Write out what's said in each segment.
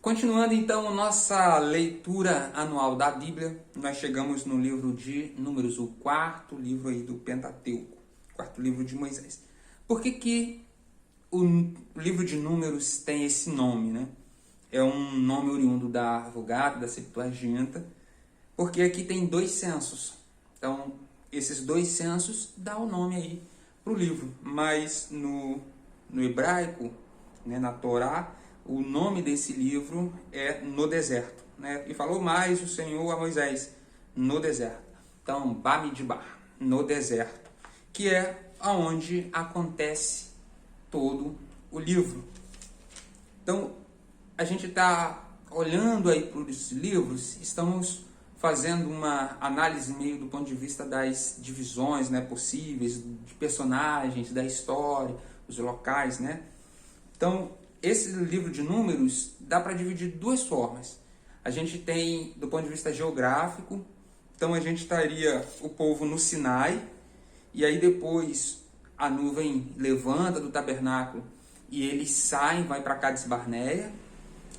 Continuando então nossa leitura anual da Bíblia, nós chegamos no livro de Números, o quarto livro aí do Pentateuco, quarto livro de Moisés. Por que o livro de Números tem esse nome, né? É um nome oriundo da Vulgata, da Septuaginta, porque aqui tem dois censos. Então, esses dois censos dão o nome aí para o livro, mas no hebraico, né, na Torá, o nome desse livro é No Deserto, né? E falou mais o Senhor a Moisés, no deserto. Então, Bamidbar, no deserto, que é onde acontece todo o livro. Então, a gente está olhando aí para os livros, estamos fazendo uma análise meio do ponto de vista das divisões, né, possíveis, de personagens, da história, os locais, né? Então, esse livro de Números dá para dividir de duas formas. A gente tem, do ponto de vista geográfico, então a gente estaria o povo no Sinai, e aí depois a nuvem levanta do tabernáculo e eles saem, vai para Cades Barneia,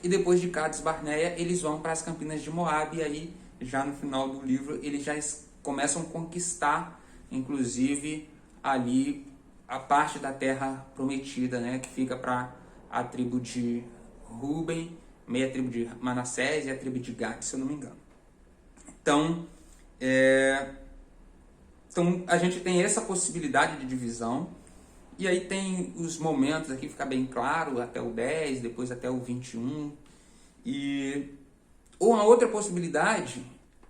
e depois de Cades Barneia eles vão para as Campinas de Moabe, e aí já no final do livro eles já começam a conquistar, inclusive ali a parte da terra prometida, né, que fica para a tribo de Ruben, meia tribo de Manassés e a tribo de Gad, se eu não me engano. Então, a gente tem essa possibilidade de divisão, e aí tem os momentos aqui, fica bem claro, até o 10, depois até o 21. Ou uma outra possibilidade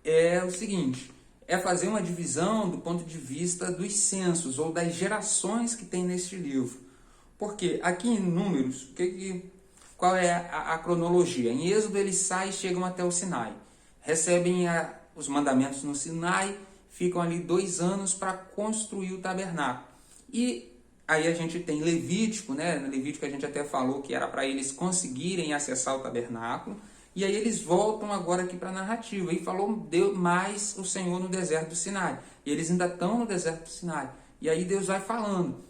é o seguinte, é fazer uma divisão do ponto de vista dos censos, ou das gerações que tem neste livro. Porque aqui em Números, qual é a cronologia? Em Êxodo eles saem e chegam até o Sinai. Recebem os mandamentos no Sinai, ficam ali 2 anos para construir o tabernáculo. E aí a gente tem Levítico, né? No Levítico a gente até falou que era para eles conseguirem acessar o tabernáculo. E aí eles voltam agora aqui para a narrativa. E falou Deus mais o Senhor no deserto do Sinai. E eles ainda estão no deserto do Sinai. E aí Deus vai falando.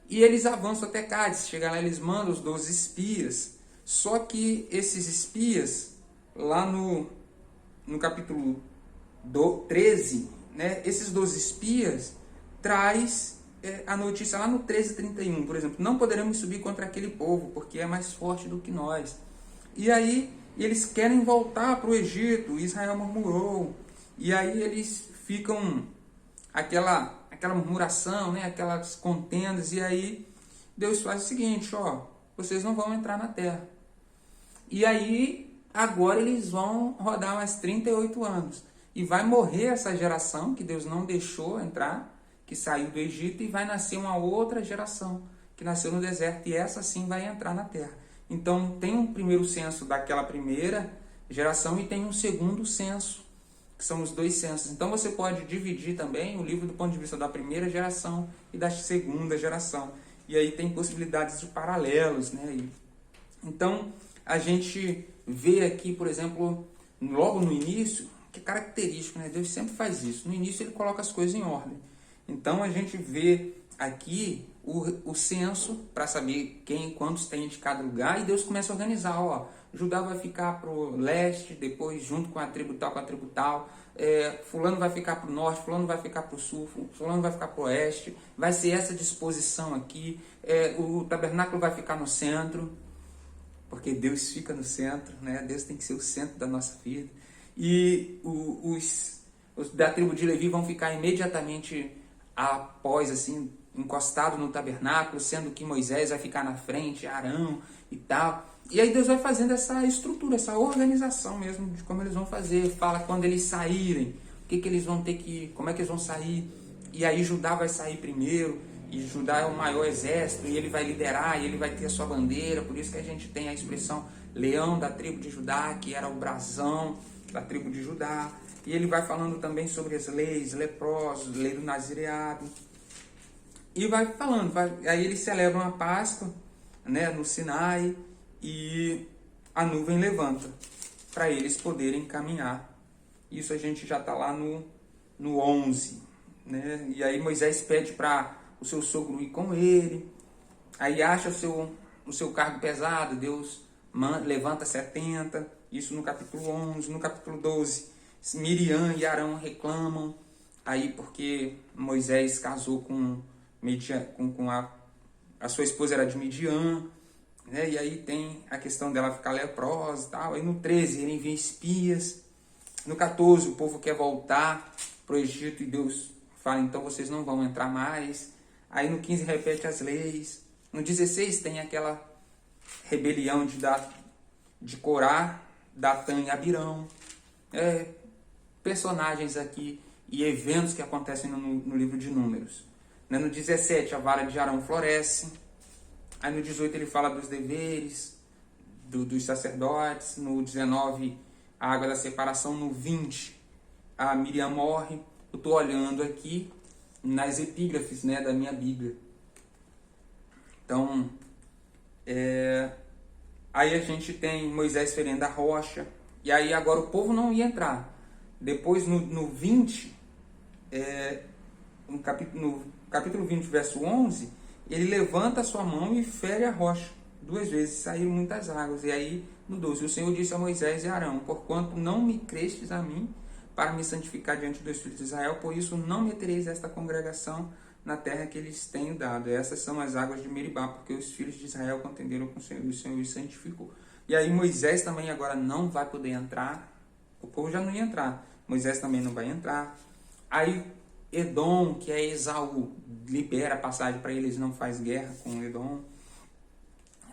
E eles avançam até Cádiz, chega lá, eles mandam os 12 espias, só que esses espias, lá no capítulo 13, né, esses 12 espias traz a notícia lá no 13:31, por exemplo, não poderemos subir contra aquele povo, porque é mais forte do que nós. E aí eles querem voltar para o Egito, Israel murmurou, e aí eles ficam aquela murmuração, né, aquelas contendas, e aí Deus faz o seguinte, ó, vocês não vão entrar na terra. E aí, agora eles vão rodar mais 38 anos. E vai morrer essa geração que Deus não deixou entrar, que saiu do Egito, e vai nascer uma outra geração, que nasceu no deserto, e essa sim vai entrar na terra. Então, tem um primeiro censo daquela primeira geração e tem um segundo censo, que são os dois censos. Então você pode dividir também o livro do ponto de vista da primeira geração e da segunda geração. E aí tem possibilidades de paralelos, né? Então a gente vê aqui, por exemplo, logo no início, que é característico, né? Deus sempre faz isso. No início ele coloca as coisas em ordem. Então a gente vê aqui o censo para saber quantos tem de cada lugar, e Deus começa a organizar, ó. Judá vai ficar para o leste, depois junto com a tribo tal, fulano vai ficar para o norte, fulano vai ficar para o sul, fulano vai ficar para o oeste, vai ser essa disposição aqui, o tabernáculo vai ficar no centro, porque Deus fica no centro, né? Deus tem que ser o centro da nossa vida, e os da tribo de Levi vão ficar imediatamente após, assim, encostado no tabernáculo, sendo que Moisés vai ficar na frente, Arão e tal. E aí Deus vai fazendo essa estrutura, essa organização mesmo de como eles vão fazer. Fala quando eles saírem, o que eles vão ter que, como é que eles vão sair. E aí Judá vai sair primeiro, e Judá é o maior exército, e ele vai liderar, e ele vai ter a sua bandeira. Por isso que a gente tem a expressão leão da tribo de Judá, que era o brasão da tribo de Judá. E ele vai falando também sobre as leis, leprosos, lei do nazireado. E vai falando, aí eles celebram a Páscoa, né, no Sinai, e a nuvem levanta para eles poderem caminhar. Isso a gente já está lá no 11, né? E aí Moisés pede para o seu sogro ir com ele, aí acha o seu cargo pesado, Deus levanta 70, isso no capítulo 11, no capítulo 12, Miriam e Arão reclamam, aí porque Moisés casou com a sua esposa era de Midian, né? E aí tem a questão dela ficar leprosa e tal. Aí no 13 ele envia espias. No 14 o povo quer voltar para o Egito e Deus fala, então vocês não vão entrar mais. Aí no 15 repete as leis. No 16 tem aquela rebelião de Corá, Datã e Abirão. Personagens aqui e eventos que acontecem no livro de Números. No 17 a vara de Arão floresce. Aí no 18 ele fala dos deveres dos sacerdotes. No 19 a água da separação. No 20 a Miriam morre. Eu estou olhando aqui nas epígrafes, né, da minha Bíblia. Então, aí a gente tem Moisés ferindo a rocha. E aí agora o povo não ia entrar. Depois no 20, no capítulo 20, verso 11, ele levanta a sua mão e fere a rocha. 2 vezes saíram muitas águas. E aí no 12, o Senhor disse a Moisés e Arão, porquanto não me crestes a mim para me santificar diante dos filhos de Israel, por isso não metereis esta congregação na terra que eles tenho dado. Essas são as águas de Meribá, porque os filhos de Israel contenderam com o Senhor e o Senhor os santificou. E aí Moisés também agora não vai poder entrar. O povo já não ia entrar. Moisés também não vai entrar. Aí Edom, que é Esaú, libera a passagem para eles, não faz guerra com Edom.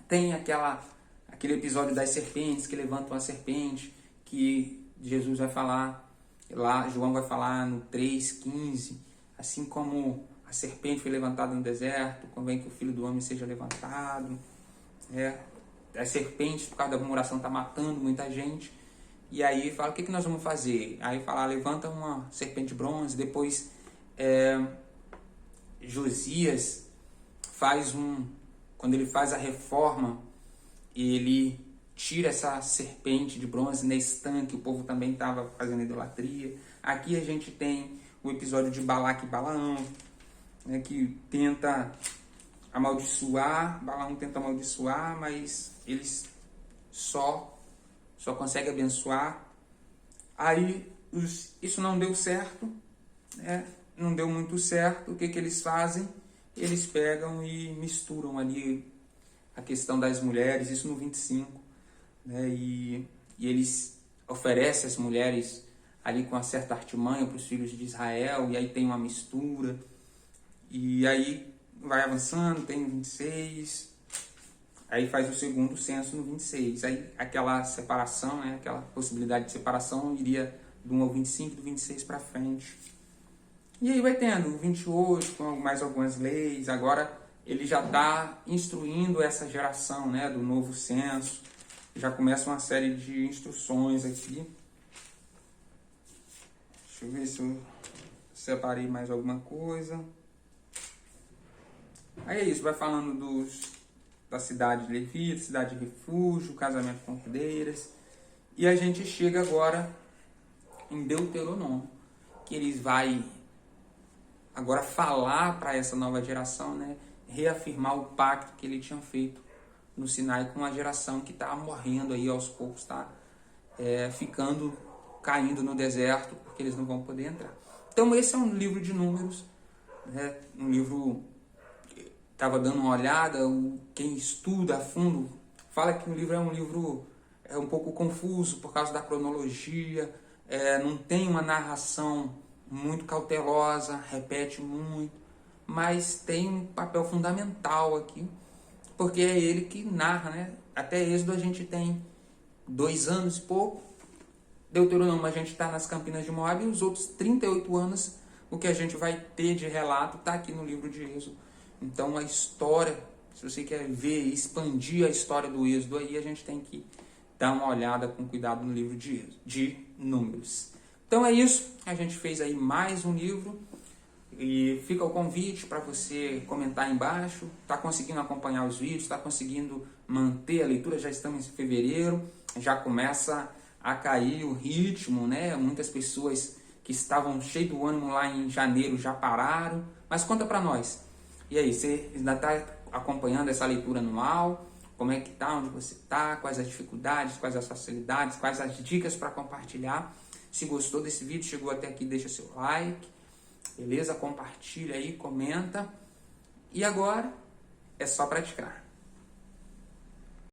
Tem aquele episódio das serpentes, que levantam a serpente, que Jesus vai falar, lá João vai falar no 3,15, assim como a serpente foi levantada no deserto, convém que o Filho do Homem seja levantado. As serpentes, por causa da murmuração, está matando muita gente. E aí fala, o que nós vamos fazer? Aí fala, levanta uma serpente de bronze. Depois Josias quando ele faz a reforma, ele tira essa serpente de bronze nesse tanque. O povo também estava fazendo idolatria. Aqui a gente tem o episódio de Balaque e Balaão, né, que tenta amaldiçoar. Balaão tenta amaldiçoar, mas eles só conseguem abençoar. Aí isso não deu certo, né? Não deu muito certo. O que eles fazem? Eles pegam e misturam ali a questão das mulheres, isso no 25, né? E eles oferecem as mulheres ali com uma certa artimanha para os filhos de Israel, e aí tem uma mistura, e aí vai avançando, tem 26, aí faz o segundo censo no 26, aí aquela separação, né, aquela possibilidade de separação iria do 1 ao 25, do 26 para frente. E aí vai tendo o 28, com mais algumas leis. Agora ele já está instruindo essa geração, né, do novo censo. Já começa uma série de instruções aqui. Deixa eu ver se eu separei mais alguma coisa. Aí é isso, vai falando da cidade de Levita, cidade de refúgio, casamento com herdeiras. E a gente chega agora em Deuteronômio, que eles vai agora falar para essa nova geração, né, reafirmar o pacto que ele tinha feito no Sinai com a geração que está morrendo aí aos poucos, está caindo no deserto, porque eles não vão poder entrar. Então esse é um livro de Números, né, um livro, estava dando uma olhada, quem estuda a fundo fala que o livro é um pouco confuso por causa da cronologia, não tem uma narração muito cautelosa, repete muito, mas tem um papel fundamental aqui, porque é ele que narra, né? Até Êxodo a gente tem 2 anos e pouco, Deuteronômio a gente está nas Campinas de Moabe, e os outros 38 anos, o que a gente vai ter de relato está aqui no livro de Êxodo. Então a história, se você quer ver, expandir a história do Êxodo, aí a gente tem que dar uma olhada com cuidado no livro de Números. Então é isso, a gente fez aí mais um livro, e fica o convite para você comentar aí embaixo. Está conseguindo acompanhar os vídeos, está conseguindo manter a leitura, já estamos em fevereiro, já começa a cair o ritmo, né? Muitas pessoas que estavam cheias do ânimo lá em janeiro já pararam, mas conta para nós. E aí, você ainda está acompanhando essa leitura anual? como é que tá, onde você tá, quais as dificuldades, quais as facilidades, quais as dicas para compartilhar. Se gostou desse vídeo, chegou até aqui, deixa seu like, beleza? Compartilha aí, comenta. E agora é só praticar.